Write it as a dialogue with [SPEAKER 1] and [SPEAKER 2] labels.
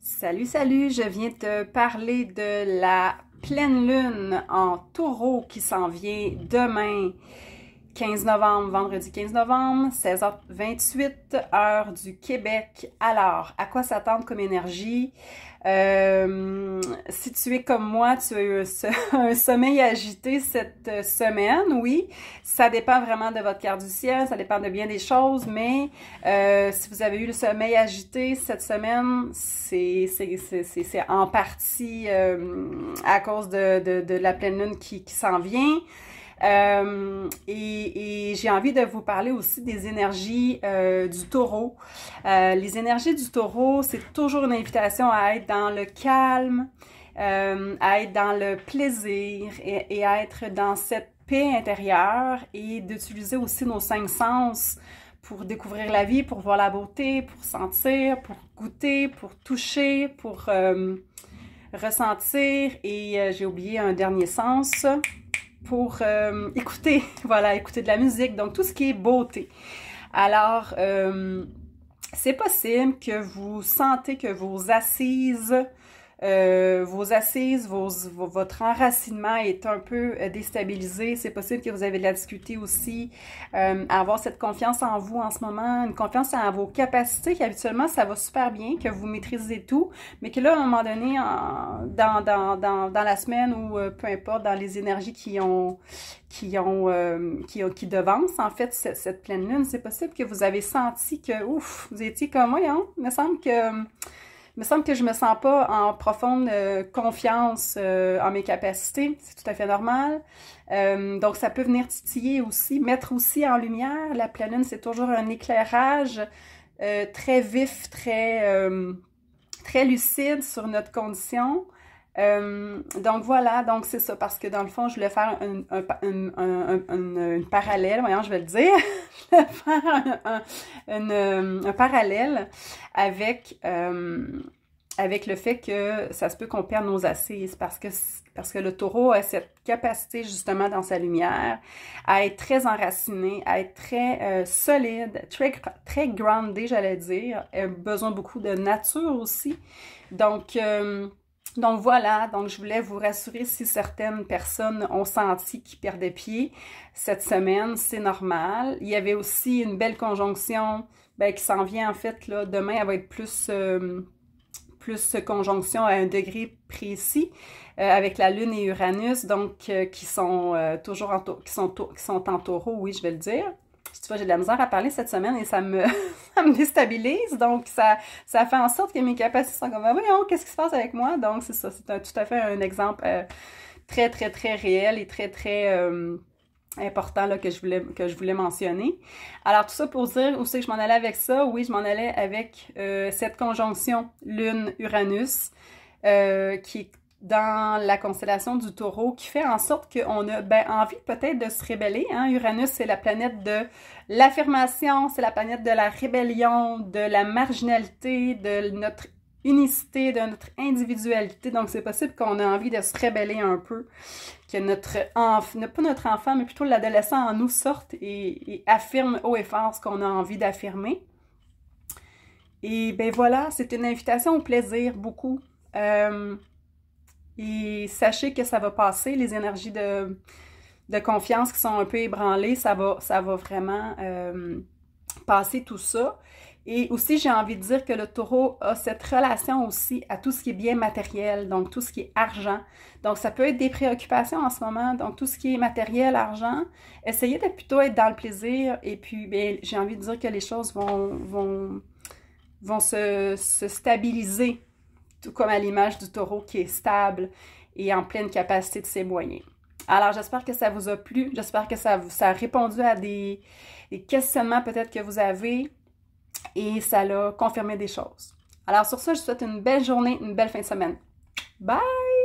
[SPEAKER 1] Salut, salut! Je viens te parler de la pleine lune en taureau qui s'en vient demain, 15 novembre, vendredi 15 novembre, 16h28, heure du Québec. Alors, à quoi s'attendre comme énergie? Si tu es comme moi, tu as eu un sommeil agité cette semaine, oui. Ça dépend vraiment de votre carte du ciel, ça dépend de bien des choses, mais si vous avez eu le sommeil agité cette semaine, c'est en partie à cause de la pleine lune qui s'en vient. Et j'ai envie de vous parler aussi des énergies du taureau. Les énergies du taureau, c'est toujours une invitation à être dans le calme, à être dans le plaisir et à être dans cette paix intérieure et d'utiliser aussi nos cinq sens pour découvrir la vie, pour voir la beauté, pour sentir, pour goûter, pour toucher, pour ressentir. Et j'ai oublié un dernier sens pour écouter, voilà, écouter de la musique, donc tout ce qui est beauté. Alors, c'est possible que vous sentez que vos assises, votre enracinement est un peu déstabilisé. C'est possible que vous avez de la difficulté aussi à avoir cette confiance en vous en ce moment, une confiance en vos capacités, qu'habituellement ça va super bien, que vous maîtrisez tout, mais que là, à un moment donné, dans la semaine ou peu importe, dans les énergies qui devancent en fait cette pleine lune, c'est possible que vous avez senti que, ouf, vous étiez comme, voyons, il me semble que je me sens pas en profonde confiance en mes capacités. C'est tout à fait normal. Donc, ça peut venir titiller aussi, mettre aussi en lumière. La pleine lune, c'est toujours un éclairage très vif, très lucide sur notre condition. Donc voilà, donc c'est ça, parce que dans le fond, je voulais faire un parallèle, voyons, je vais le dire, je voulais faire un parallèle avec le fait que ça se peut qu'on perde nos assises, parce que le taureau a cette capacité justement dans sa lumière à être très enraciné, à être très solide, très groundé, j'allais dire, a besoin beaucoup de nature aussi, donc voilà, donc je voulais vous rassurer si certaines personnes ont senti qu'ils perdaient pied cette semaine, c'est normal. Il y avait aussi une belle conjonction qui s'en vient en fait, là, demain elle va être plus conjonction à un degré précis avec la Lune et Uranus, donc qui sont en taureau, oui, je vais le dire. Tu vois, j'ai de la misère à parler cette semaine et ça me déstabilise, donc ça fait en sorte que mes capacités sont comme, voyons, qu'est-ce qui se passe avec moi? Donc c'est ça, c'est tout à fait un exemple très, très, très réel et très, très important là, que je voulais mentionner. Alors tout ça pour dire où c'est que je m'en allais avec ça. Oui, je m'en allais avec cette conjonction Lune-Uranus qui est dans la constellation du Taureau, qui fait en sorte qu'on a envie peut-être de se rébeller. Hein? Uranus, c'est la planète de l'affirmation, c'est la planète de la rébellion, de la marginalité, de notre unicité, de notre individualité. Donc, c'est possible qu'on a envie de se rébeller un peu, que pas notre enfant, mais plutôt l'adolescent en nous sorte et affirme haut et fort ce qu'on a envie d'affirmer. Et ben voilà, c'est une invitation au plaisir, beaucoup. Et sachez que ça va passer, les énergies de confiance qui sont un peu ébranlées, ça va vraiment passer tout ça. Et aussi, j'ai envie de dire que le taureau a cette relation aussi à tout ce qui est bien matériel, donc tout ce qui est argent. Donc, ça peut être des préoccupations en ce moment, donc tout ce qui est matériel, argent. Essayez de plutôt être dans le plaisir et puis, bien, j'ai envie de dire que les choses vont se stabiliser, tout comme à l'image du taureau qui est stable et en pleine capacité de ses moyens. Alors, j'espère que ça vous a plu. J'espère que ça a répondu à des questionnements peut-être que vous avez et ça l'a confirmé des choses. Alors, sur ça, je vous souhaite une belle journée, une belle fin de semaine. Bye!